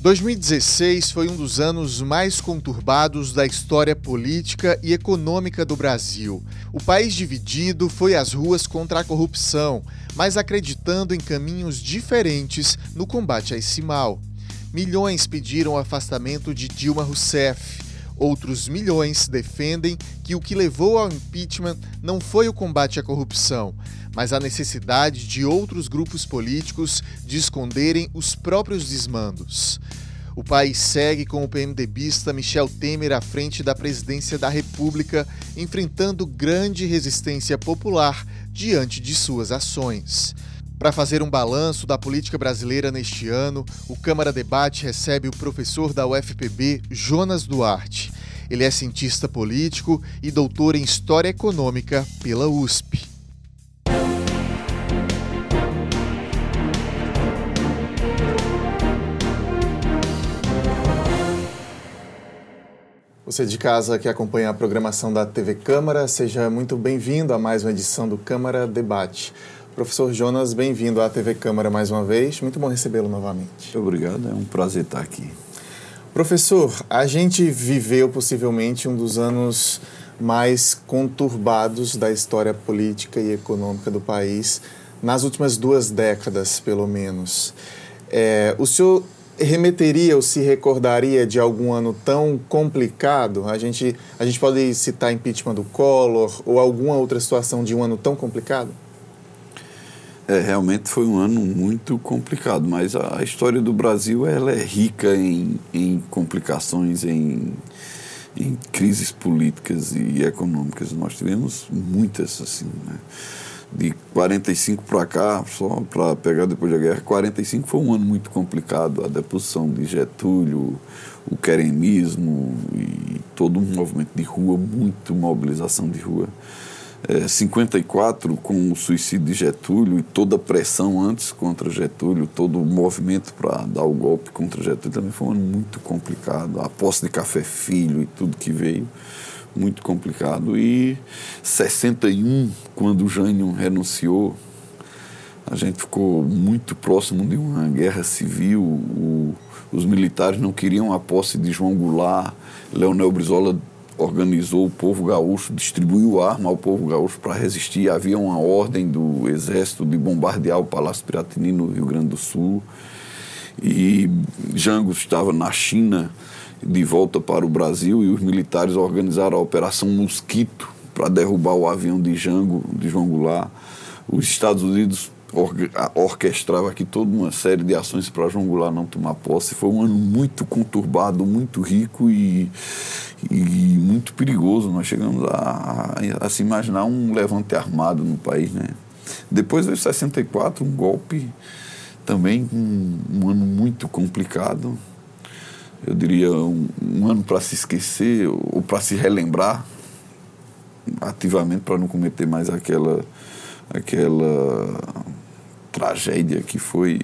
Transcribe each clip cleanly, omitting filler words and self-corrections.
...2016 foi um dos anos mais conturbados da história política e econômica do Brasil. O país dividido foi às ruas contra a corrupção, mas acreditando em caminhos diferentes no combate a esse mal. Milhões pediram o afastamento de Dilma Rousseff. Outros milhões defendem que o que levou ao impeachment não foi o combate à corrupção, mas a necessidade de outros grupos políticos de esconderem os próprios desmandos. O país segue com o PMDBista Michel Temer à frente da presidência da República, enfrentando grande resistência popular diante de suas ações. Para fazer um balanço da política brasileira neste ano, o Câmara Debate recebe o professor da UFPB, Jonas Duarte. Ele é cientista político e doutor em História Econômica pela USP. Você de casa que acompanha a programação da TV Câmara, seja muito bem-vindo a mais uma edição do Câmara Debate. Professor Jonas, bem-vindo à TV Câmara mais uma vez. Muito bom recebê-lo novamente. Obrigado, é um prazer estar aqui. Professor, a gente viveu possivelmente um dos anos mais conturbados da história política e econômica do país, nas últimas 2 décadas, pelo menos. O senhor remeteria ou se recordaria de algum ano tão complicado? A gente pode citar impeachment do Collor ou alguma outra situação de um ano tão complicado? Realmente foi um ano muito complicado, mas a história do Brasil ela é rica em complicações, em crises políticas e econômicas. Nós tivemos muitas, assim, né? De 45 para cá, só para pegar depois da guerra, 45 foi um ano muito complicado. A deposição de Getúlio, o queremismo e todo um movimento de rua, muito mobilização de rua. 54, com o suicídio de Getúlio e toda a pressão antes contra Getúlio, todo o movimento para dar o golpe contra Getúlio, também foi um ano muito complicado. A posse de Café Filho e tudo que veio, muito complicado. E 61, quando o Jânio renunciou, a gente ficou muito próximo de uma guerra civil. Os militares não queriam a posse de João Goulart. Leonel Brizola organizou o povo gaúcho, distribuiu arma ao povo gaúcho para resistir. Havia uma ordem do exército de bombardear o Palácio Piratini no Rio Grande do Sul. E Jango estava na China, de volta para o Brasil, e os militares organizaram a Operação Mosquito para derrubar o avião de Jango, de João Goulart. Os Estados Unidos orquestrava aqui toda uma série de ações para João Goulart não tomar posse. Foi um ano muito conturbado, muito rico e muito perigoso. Nós chegamos a se imaginar um levante armado no país, né? Depois veio 64, um golpe também, um ano muito complicado. Eu diria um ano para se esquecer ou para se relembrar ativamente, para não cometer mais aquela tragédia que foi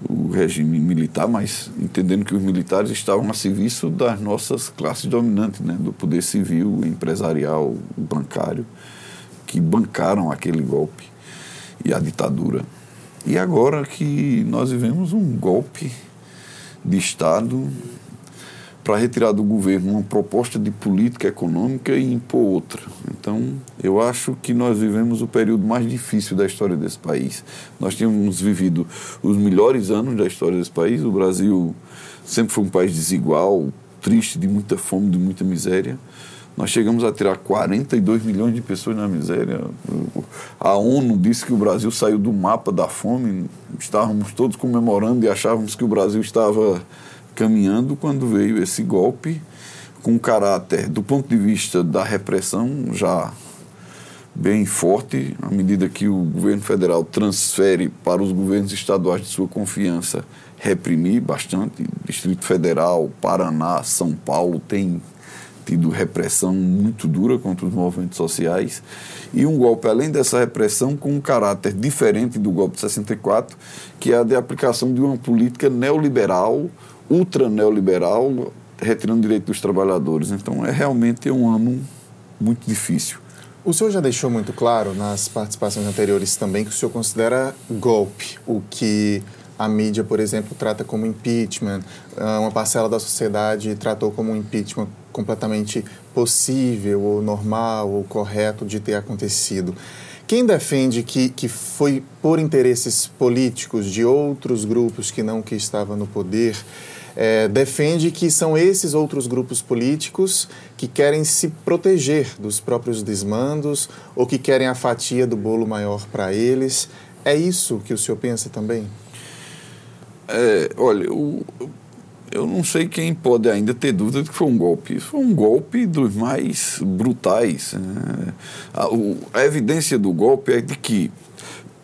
o regime militar, mas entendendo que os militares estavam a serviço das nossas classes dominantes, né, do poder civil, empresarial, bancário, que bancaram aquele golpe e a ditadura. E agora que nós vivemos um golpe de Estado para retirar do governo uma proposta de política econômica e impor outra. Então, eu acho que nós vivemos o período mais difícil da história desse país. Nós tínhamos vivido os melhores anos da história desse país. O Brasil sempre foi um país desigual, triste, de muita fome, de muita miséria. Nós chegamos a tirar 42 milhões de pessoas na miséria. A ONU disse que o Brasil saiu do mapa da fome. Estávamos todos comemorando e achávamos que o Brasil estava caminhando quando veio esse golpe com caráter, do ponto de vista da repressão, já bem forte, à medida que o governo federal transfere para os governos estaduais de sua confiança reprimir bastante. Distrito Federal, Paraná, São Paulo tem tido repressão muito dura contra os movimentos sociais, e um golpe, além dessa repressão, com um caráter diferente do golpe de 64, que é a de aplicação de uma política neoliberal, ultra-neoliberal, retirando direito dos trabalhadores. Então, realmente um ano muito difícil. O senhor já deixou muito claro nas participações anteriores também que o senhor considera golpe, o que a mídia, por exemplo, trata como impeachment, uma parcela da sociedade tratou como um impeachment completamente possível, ou normal, ou correto de ter acontecido. Quem defende que foi por interesses políticos de outros grupos que não que estavam no poder, defende que são esses outros grupos políticos que querem se proteger dos próprios desmandos ou que querem a fatia do bolo maior para eles. É isso que o senhor pensa também? Olha, eu não sei quem pode ainda ter dúvida de que foi um golpe. Isso foi um golpe dos mais brutais. A evidência do golpe é de que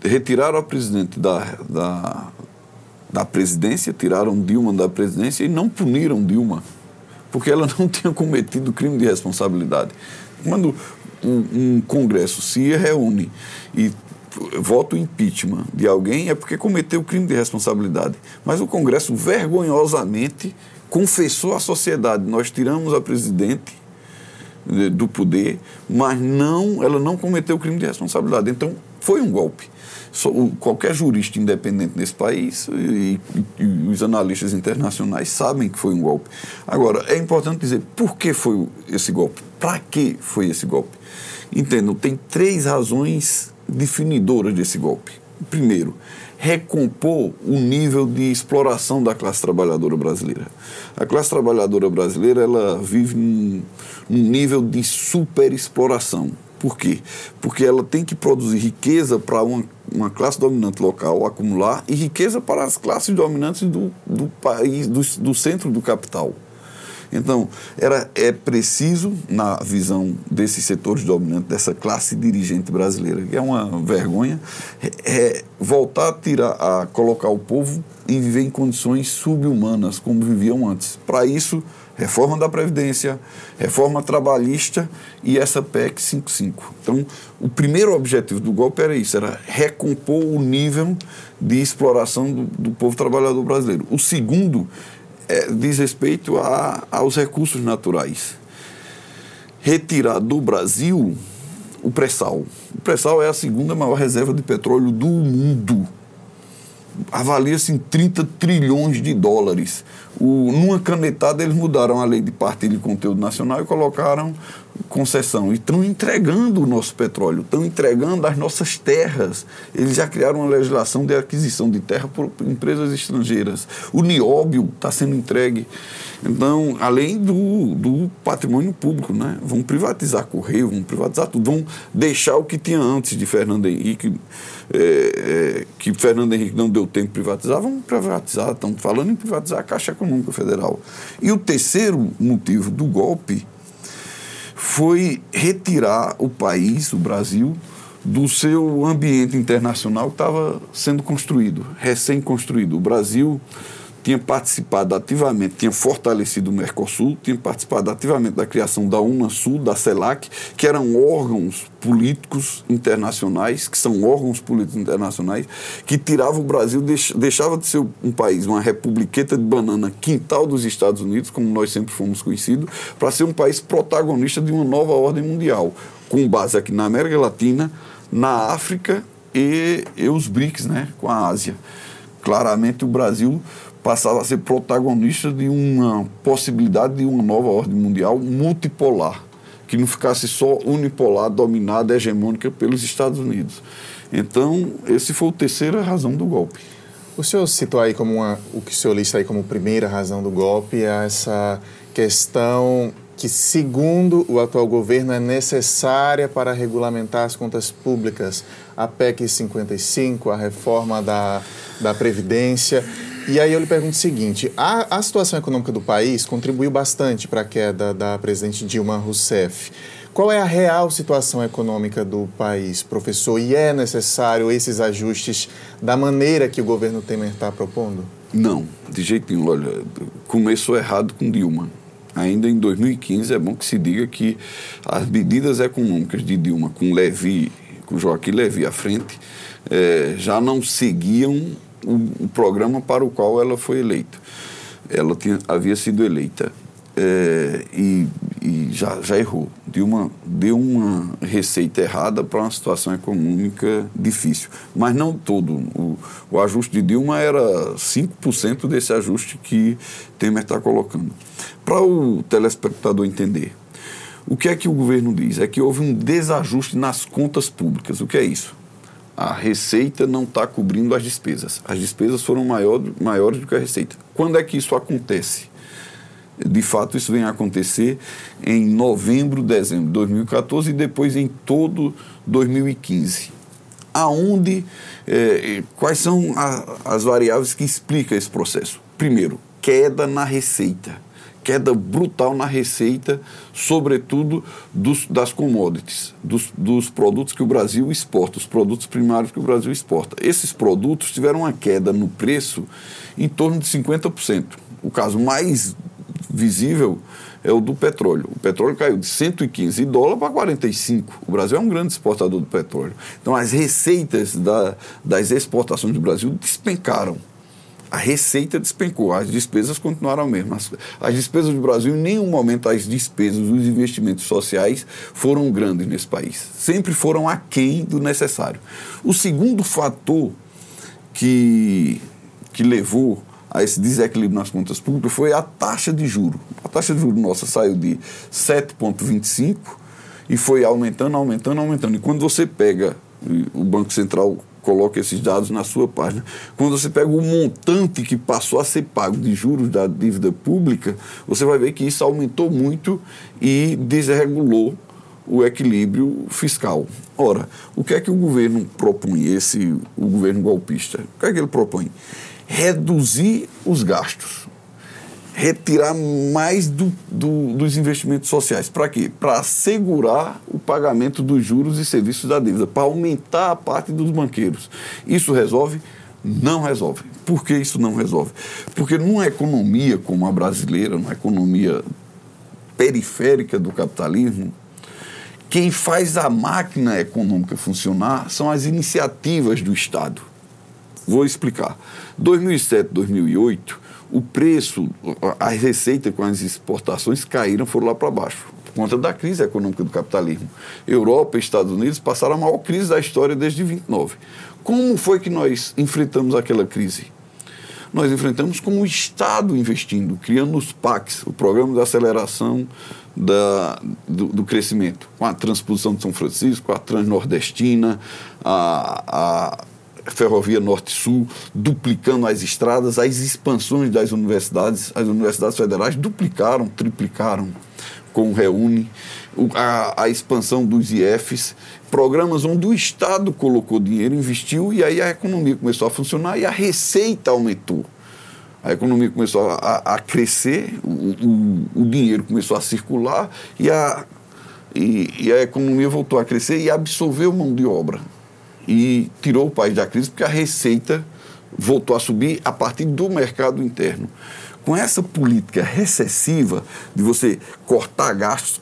retiraram a presidente da presidência, tiraram Dilma da presidência e não puniram Dilma, porque ela não tinha cometido crime de responsabilidade. Quando um Congresso se reúne e vota o impeachment de alguém, é porque cometeu crime de responsabilidade. Mas o Congresso vergonhosamente confessou à sociedade: nós tiramos a presidente do poder, mas ela não cometeu crime de responsabilidade. Então, foi um golpe. Qualquer jurista independente nesse país e os analistas internacionais sabem que foi um golpe. Agora, é importante dizer por que foi esse golpe, para que foi esse golpe. Entendam, tem 3 razões definidoras desse golpe. Primeiro, recompor o nível de exploração da classe trabalhadora brasileira. A classe trabalhadora brasileira, ela vive num nível de superexploração. Por quê? Porque ela tem que produzir riqueza para uma classe dominante local acumular e riqueza para as classes dominantes do país, do centro do capital. Então, é preciso, na visão desses setores dominantes, dessa classe dirigente brasileira, que é uma vergonha, voltar a colocar o povo e viver em condições subhumanas, como viviam antes. Para isso, reforma da Previdência, reforma trabalhista e essa PEC 55. Então, o primeiro objetivo do golpe era isso, era recompor o nível de exploração do povo trabalhador brasileiro. O segundo diz respeito aos recursos naturais. Retirar do Brasil o pré-sal. O pré-sal é a segunda maior reserva de petróleo do mundo. Avalia-se em 30 trilhões de dólares. Numa canetada, eles mudaram a lei de partilha de conteúdo nacional e colocaram concessão. E estão entregando o nosso petróleo, estão entregando as nossas terras. Eles já criaram uma legislação de aquisição de terra por empresas estrangeiras. O nióbio está sendo entregue. Então, além do patrimônio público, né? Vão privatizar Correio, vão privatizar tudo, vão deixar o que tinha antes de Fernando Henrique, que Fernando Henrique não deu tempo de privatizar, vão privatizar, estão falando em privatizar a Caixa Econômica Federal. E o terceiro motivo do golpe foi retirar o país, o Brasil, do seu ambiente internacional que estava sendo construído, recém-construído. O Brasil tinha participado ativamente, tinha fortalecido o Mercosul, tinha participado ativamente da criação da Unasul, da CELAC, que eram órgãos políticos internacionais, que são órgãos políticos internacionais, que tiravam o Brasil, deixava de ser um país, uma republiqueta de banana, quintal dos Estados Unidos, como nós sempre fomos conhecidos, para ser um país protagonista de uma nova ordem mundial, com base aqui na América Latina, na África e os BRICS, né, com a Ásia. Claramente o Brasil passava a ser protagonista de uma possibilidade de uma nova ordem mundial multipolar, que não ficasse só unipolar, dominada, hegemônica pelos Estados Unidos. Então, essa foi a terceira razão do golpe. O senhor citou aí o que o senhor lista aí como primeira razão do golpe, é essa questão que, segundo o atual governo, é necessária para regulamentar as contas públicas, a PEC 55, a reforma da Previdência. E aí eu lhe pergunto o seguinte, a situação econômica do país contribuiu bastante para a queda da presidente Dilma Rousseff. Qual é a real situação econômica do país, professor? E é necessário esses ajustes da maneira que o governo Temer está propondo? Não, de jeito nenhum. Olha, começou errado com Dilma. Ainda em 2015, é bom que se diga que as medidas econômicas de Dilma, com Joaquim Levy à frente, já não seguiam o programa para o qual ela foi eleita. Ela havia sido eleita e já errou. Deu uma receita errada para uma situação econômica difícil. Mas não todo. O ajuste de Dilma era 5% desse ajuste que Temer está colocando. Para o telespectador entender, o que é que o governo diz? É que houve um desajuste nas contas públicas. O que é isso? A receita não está cobrindo as despesas. As despesas foram maiores do que a receita. Quando é que isso acontece? De fato, isso vem a acontecer em novembro, dezembro de 2014 e depois em todo 2015. Quais são as variáveis que explicam esse processo? Primeiro, queda na receita. Queda brutal na receita, sobretudo das commodities, dos produtos que o Brasil exporta, os produtos primários que o Brasil exporta. Esses produtos tiveram uma queda no preço em torno de 50%. O caso mais visível é o do petróleo. O petróleo caiu de $115 para 45. O Brasil é um grande exportador do petróleo. Então, as receitas das exportações do Brasil despencaram. A receita despencou, as despesas continuaram as mesmas. As despesas do Brasil, em nenhum momento as despesas, os investimentos sociais foram grandes nesse país. Sempre foram aquém do necessário. O segundo fator que levou a esse desequilíbrio nas contas públicas foi a taxa de juros. A taxa de juros nossa saiu de 7,25 e foi aumentando. E quando você pega, o Banco Central coloca esses dados na sua página, quando você pega o montante que passou a ser pago de juros da dívida pública, você vai ver que isso aumentou muito e desregulou o equilíbrio fiscal. Ora, o que é que o governo propõe, o governo golpista? O que é que ele propõe? Reduzir os gastos, retirar mais dos investimentos sociais. Para quê? Para assegurar o pagamento dos juros e serviços da dívida, para aumentar a parte dos banqueiros. Isso resolve? Não resolve. Por que isso não resolve? Porque numa economia como a brasileira, numa economia periférica do capitalismo, quem faz a máquina econômica funcionar são as iniciativas do Estado. Vou explicar. 2007, 2008, o preço, a receita com as exportações caíram, foram lá para baixo, por conta da crise econômica do capitalismo. Europa e Estados Unidos passaram a maior crise da história desde 29. Como foi que nós enfrentamos aquela crise? Nós enfrentamos com o Estado investindo, criando os PACs, o Programa de Aceleração do Crescimento, com a transposição de São Francisco, a Transnordestina, a Ferrovia Norte-Sul, duplicando as estradas, as expansões das universidades, as universidades federais duplicaram, triplicaram com o Reúne, a expansão dos IFs, programas onde o Estado colocou dinheiro, investiu, e aí a economia começou a funcionar e a receita aumentou. A economia começou a crescer, o dinheiro começou a circular e a economia voltou a crescer e absorveu mão de obra. E tirou o país da crise porque a receita voltou a subir a partir do mercado interno. Com essa política recessiva de você cortar gastos,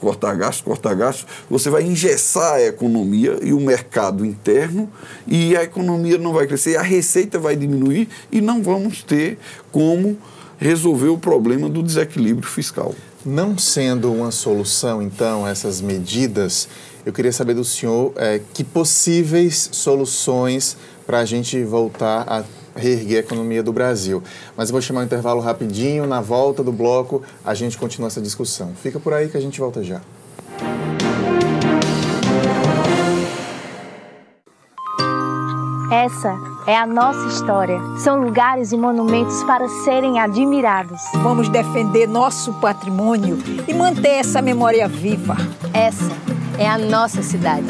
você vai engessar a economia e o mercado interno e a economia não vai crescer, a receita vai diminuir e não vamos ter como resolver o problema do desequilíbrio fiscal. Não sendo uma solução, então, essas medidas, eu queria saber do senhor que possíveis soluções para a gente voltar a reerguer a economia do Brasil. Mas eu vou chamar um intervalo rapidinho, na volta do bloco a gente continua essa discussão. Fica por aí que a gente volta já. Essa é a nossa história. São lugares e monumentos para serem admirados. Vamos defender nosso patrimônio e manter essa memória viva. Essa é a nossa cidade.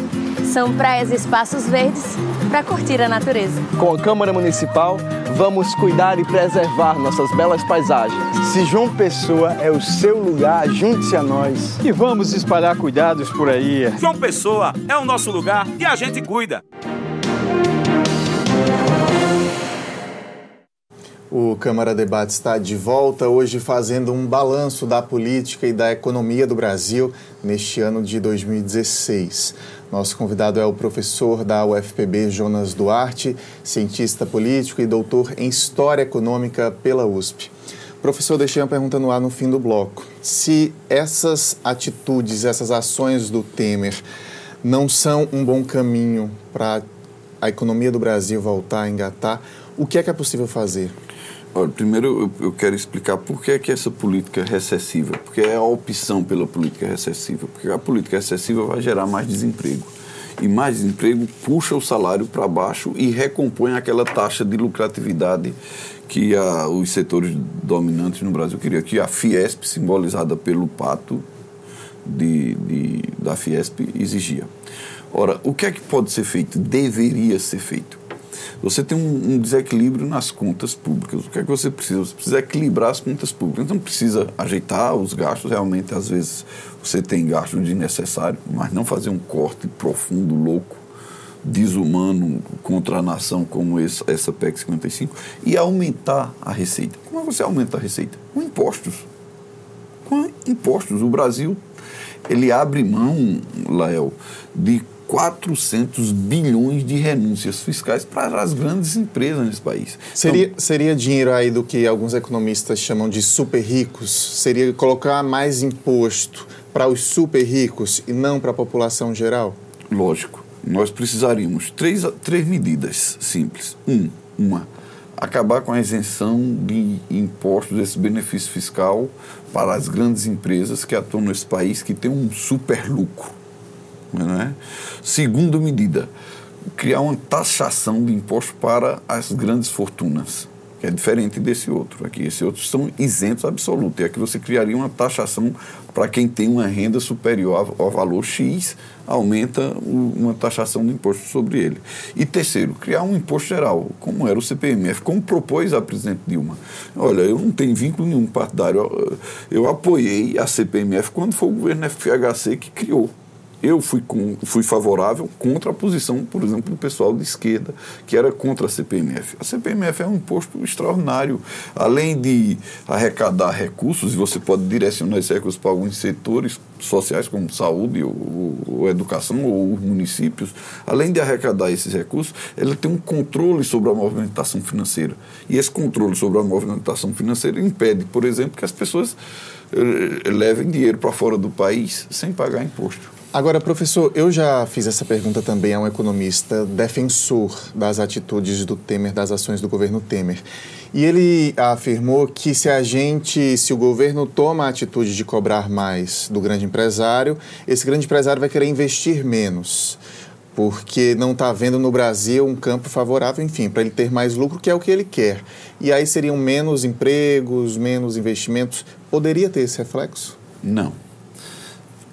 São praias e espaços verdes para curtir a natureza. Com a Câmara Municipal, vamos cuidar e preservar nossas belas paisagens. Se João Pessoa é o seu lugar, junte-se a nós. E vamos espalhar cuidados por aí. João Pessoa é o nosso lugar e a gente cuida. O Câmara Debate está de volta hoje fazendo um balanço da política e da economia do Brasil neste ano de 2016. Nosso convidado é o professor da UFPB, Jonas Duarte, cientista político e doutor em História Econômica pela USP. Professor, deixei uma pergunta no ar no fim do bloco. Se essas atitudes, essas ações do Temer não são um bom caminho para a economia do Brasil voltar a engatar, o que é possível fazer? Olha, primeiro eu quero explicar por que é que essa política é recessiva, porque é a opção pela política recessiva, porque a política recessiva vai gerar mais desemprego. E mais desemprego puxa o salário para baixo e recompõe aquela taxa de lucratividade que os setores dominantes no Brasil queriam, que a Fiesp, simbolizada pelo pato da Fiesp, exigia. Ora, o que é que pode ser feito? Deveria ser feito. Você tem um desequilíbrio nas contas públicas. O que é que você precisa? Você precisa equilibrar as contas públicas. Então, precisa ajeitar os gastos. Realmente, às vezes, você tem gasto desnecessário, mas não fazer um corte profundo, louco, desumano contra a nação como essa PEC 55 e aumentar a receita. Como é que você aumenta a receita? Com impostos. Com impostos. O Brasil, ele abre mão, Lael, de 400 bilhões de renúncias fiscais para as grandes empresas nesse país. Seria dinheiro aí do que alguns economistas chamam de super ricos? Seria colocar mais imposto para os super ricos e não para a população geral? Lógico. Nós precisaríamos três medidas simples. Acabar com a isenção de impostos, desse benefício fiscal para as grandes empresas que atuam nesse país, que tem um super lucro. Não é? Segunda medida, criar uma taxação de imposto para as grandes fortunas, que é diferente desse outro. Aqui, esses outros são isentos absolutos. E aqui você criaria uma taxação para quem tem uma renda superior ao valor X, aumenta uma taxação de imposto sobre ele. E terceiro, criar um imposto geral, como era o CPMF, como propôs a presidente Dilma. Olha, eu não tenho vínculo nenhum partidário. Eu apoiei a CPMF quando foi o governo FHC que criou. Eu fui favorável contra a posição, por exemplo, do pessoal de esquerda, que era contra a CPMF. A CPMF é um imposto extraordinário. Além de arrecadar recursos, e você pode direcionar esses recursos para alguns setores sociais, como saúde ou educação, ou os municípios, além de arrecadar esses recursos, ela tem um controle sobre a movimentação financeira. E esse controle sobre a movimentação financeira impede, por exemplo, que as pessoas levem dinheiro para fora do país sem pagar imposto. Agora, professor, eu já fiz essa pergunta também a um economista defensor das atitudes do Temer, das ações do governo Temer. E ele afirmou que se o governo toma a atitude de cobrar mais do grande empresário, esse grande empresário vai querer investir menos, porque não está vendo no Brasil um campo favorável, enfim, para ele ter mais lucro, que é o que ele quer. E aí seriam menos empregos, menos investimentos. Poderia ter esse reflexo? Não.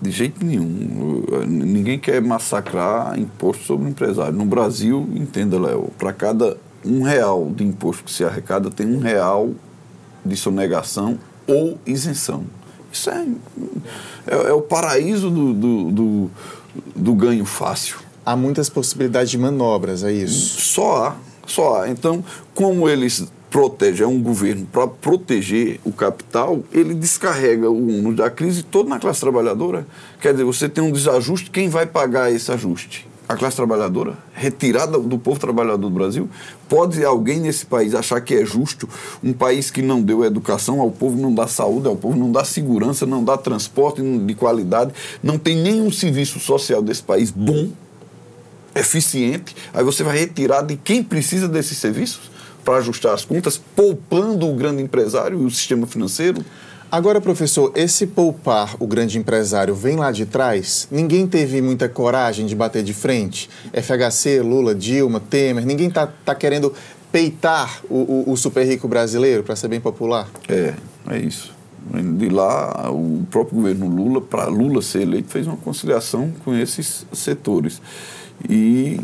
De jeito nenhum. Ninguém quer massacrar imposto sobre o empresário. No Brasil, entenda, Léo, para cada R$1 de imposto que se arrecada, tem R$1 de sonegação ou isenção. Isso é o paraíso do ganho fácil. Há muitas possibilidades de manobras, é isso? Só há. Então, como eles protege, é um governo para proteger o capital, ele descarrega o ônus da crise todo na classe trabalhadora. Quer dizer, você tem um desajuste, quem vai pagar esse ajuste? A classe trabalhadora, retirada do povo trabalhador do Brasil. Pode alguém nesse país achar que é justo um país que não deu educação, ao povo não dá saúde, ao povo não dá segurança, não dá transporte de qualidade, não tem nenhum serviço social desse país bom, eficiente, aí você vai retirar de quem precisa desses serviços para ajustar as contas, poupando o grande empresário e o sistema financeiro? Agora, professor, esse poupar o grande empresário vem lá de trás? Ninguém teve muita coragem de bater de frente? FHC, Lula, Dilma, Temer, ninguém tá querendo peitar o super rico brasileiro, para ser bem popular? É isso. De lá, o próprio governo Lula, para Lula ser eleito, fez uma conciliação com esses setores. E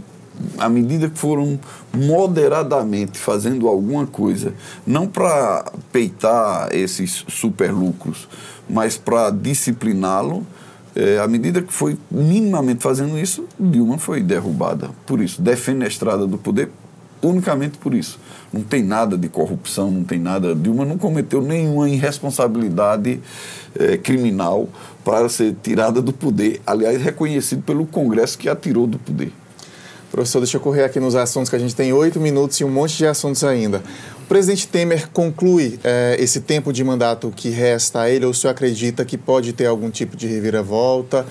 à medida que foram moderadamente fazendo alguma coisa, não para peitar esses super lucros, mas para discipliná-lo, à medida que foi minimamente fazendo isso, Dilma foi derrubada. Por isso, defenestrada do poder unicamente por isso. Não tem nada de corrupção, não tem nada... Dilma não cometeu nenhuma irresponsabilidade criminal para ser tirada do poder. Aliás, reconhecido pelo Congresso que a tirou do poder. Professor, deixa eu correr aqui nos assuntos, que a gente tem 8 minutos e um monte de assuntos ainda. O presidente Temer conclui esse tempo de mandato que resta a ele, ou o senhor acredita que pode ter algum tipo de reviravolta?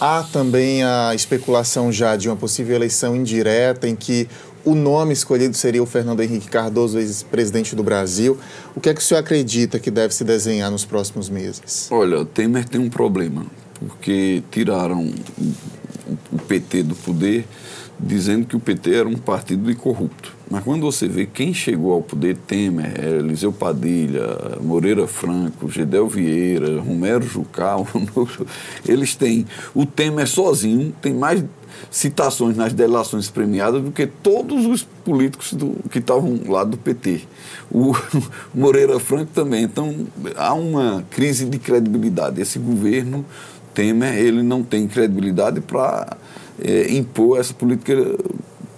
Há também a especulação já de uma possível eleição indireta, em que o nome escolhido seria o Fernando Henrique Cardoso, ex-presidente do Brasil. O que é que o senhor acredita que deve se desenhar nos próximos meses? Olha, o Temer tem um problema, porque tiraram o PT do poder, dizendo que o PT era um partido de corrupto. Mas quando você vê quem chegou ao poder, Temer, Eliseu Padilha, Moreira Franco, Gedel Vieira, Romero Jucá, eles têm... O Temer sozinho tem mais citações nas delações premiadas do que todos os políticos que estavam lá do PT. O Moreira Franco também. Então, há uma crise de credibilidade. Esse governo Temer, ele não tem credibilidade para impor essa política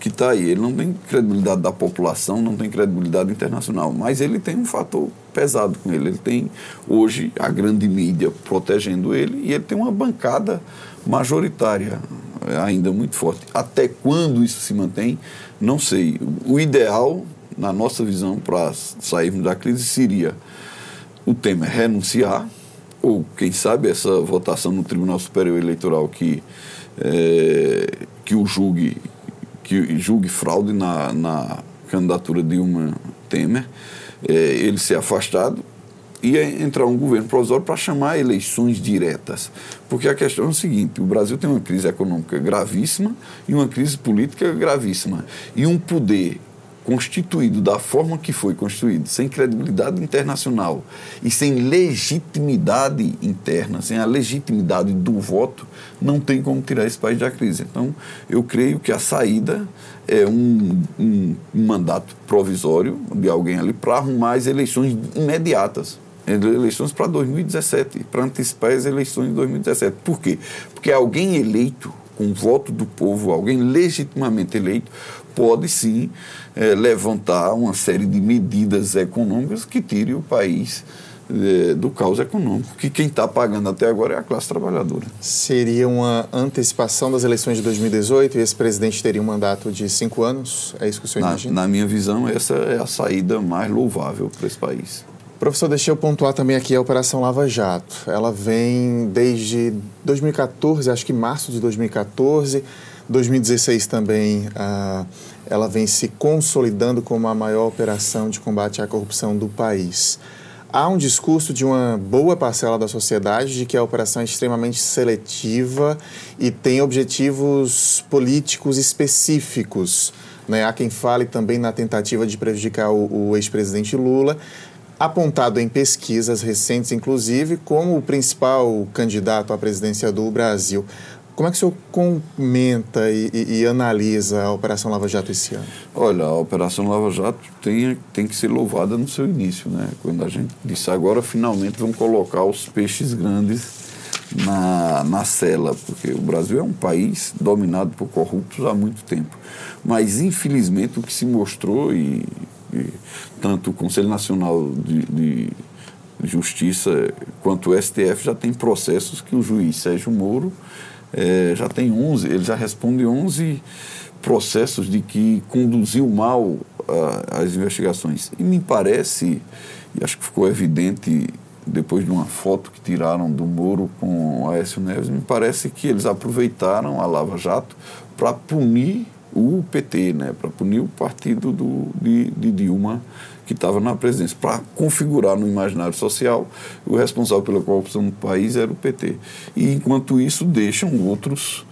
que está aí. Ele não tem credibilidade da população, não tem credibilidade internacional, mas ele tem um fator pesado com ele. Ele tem, hoje, a grande mídia protegendo ele e ele tem uma bancada majoritária ainda muito forte. Até quando isso se mantém, não sei. O ideal, na nossa visão, para sairmos da crise, seria o Temer renunciar, ou, quem sabe, essa votação no Tribunal Superior Eleitoral que julgue fraude na candidatura de Dilma Temer, ele ser afastado e entrar um governo provisório para chamar eleições diretas. Porque a questão é o seguinte: o Brasil tem uma crise econômica gravíssima e uma crise política gravíssima. E um poder constituído da forma que foi constituído, sem credibilidade internacional e sem legitimidade interna, sem a legitimidade do voto, não tem como tirar esse país da crise. Então, eu creio que a saída é um mandato provisório de alguém ali para arrumar as eleições imediatas. Eleições para 2017, para antecipar as eleições de 2017. Por quê? Porque alguém eleito, com o voto do povo, alguém legitimamente eleito, pode sim levantar uma série de medidas econômicas que tirem o país do caos econômico, que quem está pagando até agora é a classe trabalhadora. Seria uma antecipação das eleições de 2018 e esse presidente teria um mandato de 5 anos? É isso que o senhor imagina? Na minha visão, essa é a saída mais louvável para esse país. Professor, deixa eu pontuar também aqui a Operação Lava Jato. Ela vem desde 2014, acho que março de 2014, 2016 também, ela vem se consolidando como a maior operação de combate à corrupção do país. Há um discurso de uma boa parcela da sociedade de que a operação é extremamente seletiva e tem objetivos políticos específicos, né? Há quem fale também na tentativa de prejudicar o ex-presidente Lula, apontado em pesquisas recentes, inclusive, como o principal candidato à presidência do Brasil. Como é que o senhor comenta e analisa a Operação Lava Jato esse ano? Olha, a Operação Lava Jato tem que ser louvada no seu início, né? Quando a gente disse agora, finalmente vão colocar os peixes grandes na cela, porque o Brasil é um país dominado por corruptos há muito tempo. Mas, infelizmente, o que se mostrou, e tanto o Conselho Nacional de Justiça quanto o STF já tem processos que o juiz Sérgio Moro já tem 11, ele já responde 11 processos de que conduziu mal as investigações. E me parece, e acho que ficou evidente depois de uma foto que tiraram do Moro com o Aécio Neves, me parece que eles aproveitaram a Lava Jato para punir o PT, né, para punir o partido de Dilma, que estava na presidência, para configurar no imaginário social o responsável pela corrupção no país era o PT. E, enquanto isso, deixam outros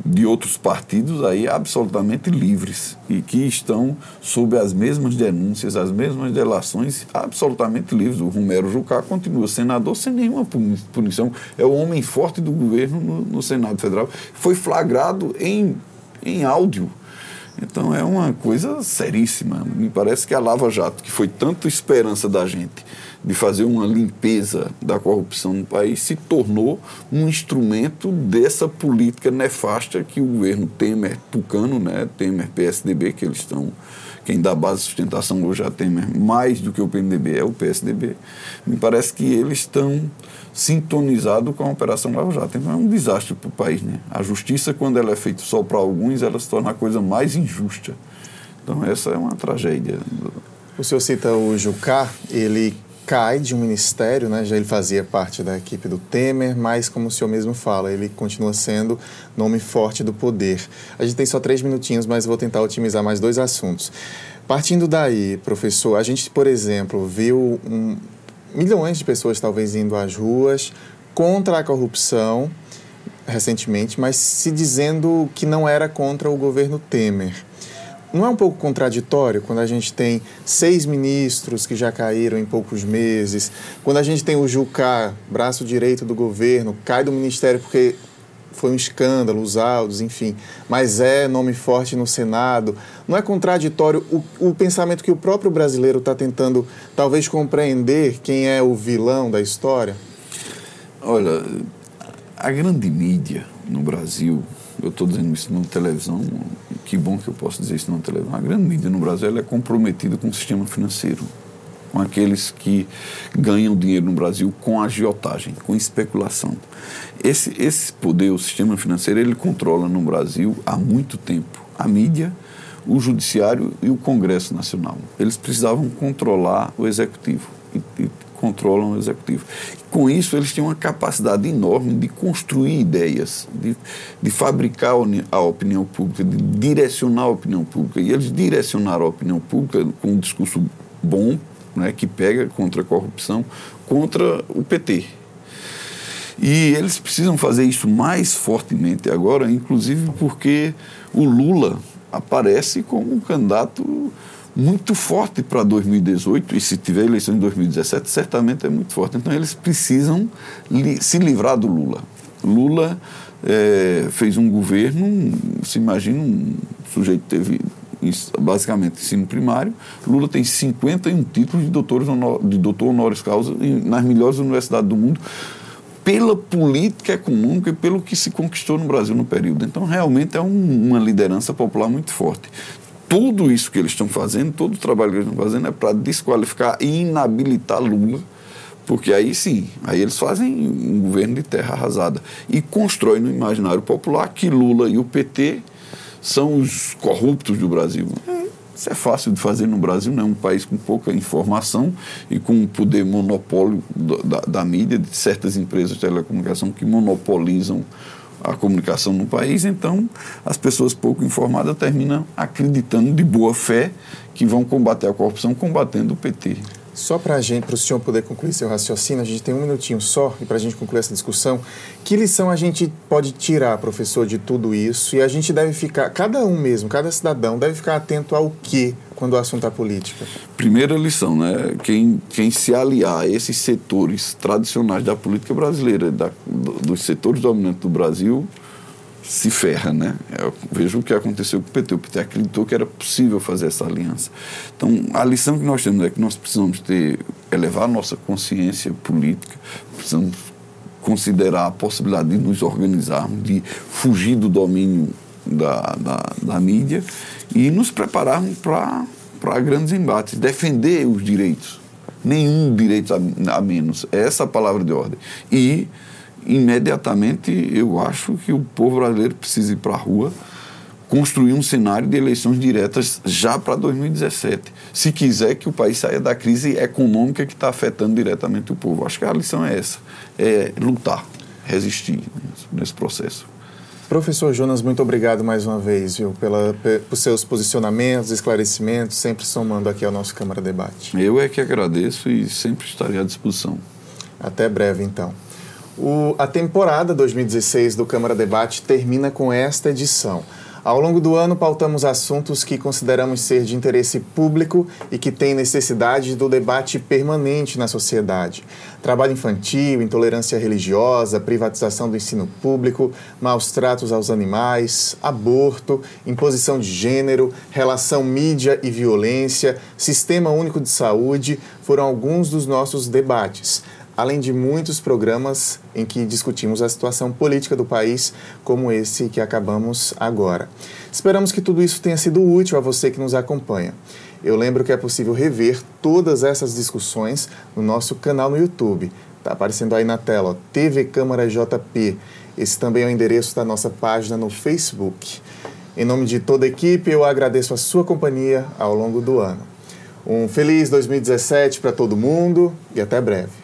de outros partidos aí absolutamente livres e que estão sob as mesmas denúncias, as mesmas delações, absolutamente livres. O Romero Jucá continua senador sem nenhuma punição. É o homem forte do governo no Senado Federal. Foi flagrado em áudio Então é uma coisa seríssima. Me parece que a Lava Jato, que foi tanto esperança da gente de fazer uma limpeza da corrupção no país, se tornou um instrumento dessa política nefasta que o governo Temer, tucano, né, Temer PSDB, que eles estão, quem dá base de sustentação hoje a Temer, mais do que o PMDB é o PSDB, me parece que eles estão sintonizados com a Operação Lava Jato. Então é um desastre para o país, né? A justiça, quando ela é feita só para alguns, ela se torna a coisa mais injusta. Então essa é uma tragédia. O senhor cita o Jucá, ele cai de um ministério, né? Já ele fazia parte da equipe do Temer, mas como o senhor mesmo fala, ele continua sendo nome forte do poder. A gente tem só 3 minutinhos, mas vou tentar otimizar mais 2 assuntos. Partindo daí, professor, a gente, por exemplo, viu milhões de pessoas talvez indo às ruas contra a corrupção recentemente, mas se dizendo que não era contra o governo Temer. Não é um pouco contraditório quando a gente tem 6 ministros que já caíram em poucos meses, quando a gente tem o Jucá, braço direito do governo, cai do ministério porque foi um escândalo, os autos, enfim, mas é nome forte no Senado. Não é contraditório o pensamento que o próprio brasileiro está tentando talvez compreender quem é o vilão da história? Olha, a grande mídia no Brasil, eu estou dizendo isso na televisão, que bom que eu posso dizer isso na televisão, a grande mídia no Brasil ela é comprometida com o sistema financeiro, com aqueles que ganham dinheiro no Brasil com agiotagem, com especulação. Esse poder, o sistema financeiro, ele controla no Brasil há muito tempo a mídia, o judiciário e o Congresso Nacional. Eles precisavam controlar o executivo e controlam o executivo. Com isso, eles têm uma capacidade enorme de construir ideias, de fabricar a opinião pública, de direcionar a opinião pública. E eles direcionaram a opinião pública com um discurso bom, né, que pega contra a corrupção, contra o PT. E eles precisam fazer isso mais fortemente agora, inclusive porque o Lula aparece como um candidato muito forte para 2018, e se tiver eleição em 2017, certamente é muito forte. Então, eles precisam se livrar do Lula. Lula fez um governo, se imagina, um sujeito que teve basicamente ensino primário. Lula tem 51 títulos de doutor honoris causa nas melhores universidades do mundo, pela política econômica e pelo que se conquistou no Brasil no período. Então, realmente é uma liderança popular muito forte. Tudo isso que eles estão fazendo, todo o trabalho que eles estão fazendo é para desqualificar e inabilitar Lula, porque aí sim, aí eles fazem um governo de terra arrasada e constroem no imaginário popular que Lula e o PT são os corruptos do Brasil. Isso é fácil de fazer no Brasil, não é um país com pouca informação e com um poder monopólio da mídia, de certas empresas de telecomunicação que monopolizam a comunicação no país. Então as pessoas pouco informadas terminam acreditando de boa fé que vão combater a corrupção combatendo o PT. Só para o senhor poder concluir seu raciocínio, a gente tem um minutinho só, e para a gente concluir essa discussão, que lição a gente pode tirar, professor, de tudo isso? E a gente deve ficar, cada cidadão deve ficar atento ao quê quando o assunto é política? Primeira lição, né? Quem se aliar a esses setores tradicionais da política brasileira, dos setores dominantes do Brasil, se ferra, né? Veja o que aconteceu com o PT. O PT acreditou que era possível fazer essa aliança. Então, a lição que nós temos é que nós precisamos elevar a nossa consciência política, precisamos considerar a possibilidade de nos organizarmos, de fugir do domínio da mídia e nos prepararmos para grandes embates, defender os direitos. Nenhum direito a menos. É essa a palavra de ordem. E imediatamente eu acho que o povo brasileiro precisa ir para a rua, construir um cenário de eleições diretas já para 2017, se quiser que o país saia da crise econômica que está afetando diretamente o povo. Acho que a lição é essa, é lutar, resistir nesse processo. Professor Jonas, muito obrigado mais uma vez, por seus posicionamentos, esclarecimentos, sempre somando aqui ao nosso Câmara Debate. Eu é que agradeço e sempre estarei à disposição. Até breve, então. A temporada 2016 do Câmara Debate termina com esta edição. Ao longo do ano, pautamos assuntos que consideramos ser de interesse público e que têm necessidade do debate permanente na sociedade. Trabalho infantil, intolerância religiosa, privatização do ensino público, maus tratos aos animais, aborto, imposição de gênero, relação mídia e violência, sistema único de saúde foram alguns dos nossos debates, além de muitos programas em que discutimos a situação política do país, como esse que acabamos agora. Esperamos que tudo isso tenha sido útil a você que nos acompanha. Eu lembro que é possível rever todas essas discussões no nosso canal no YouTube. Está aparecendo aí na tela, ó, TV Câmara JP. Esse também é o endereço da nossa página no Facebook. Em nome de toda a equipe, eu agradeço a sua companhia ao longo do ano. Um feliz 2017 para todo mundo e até breve.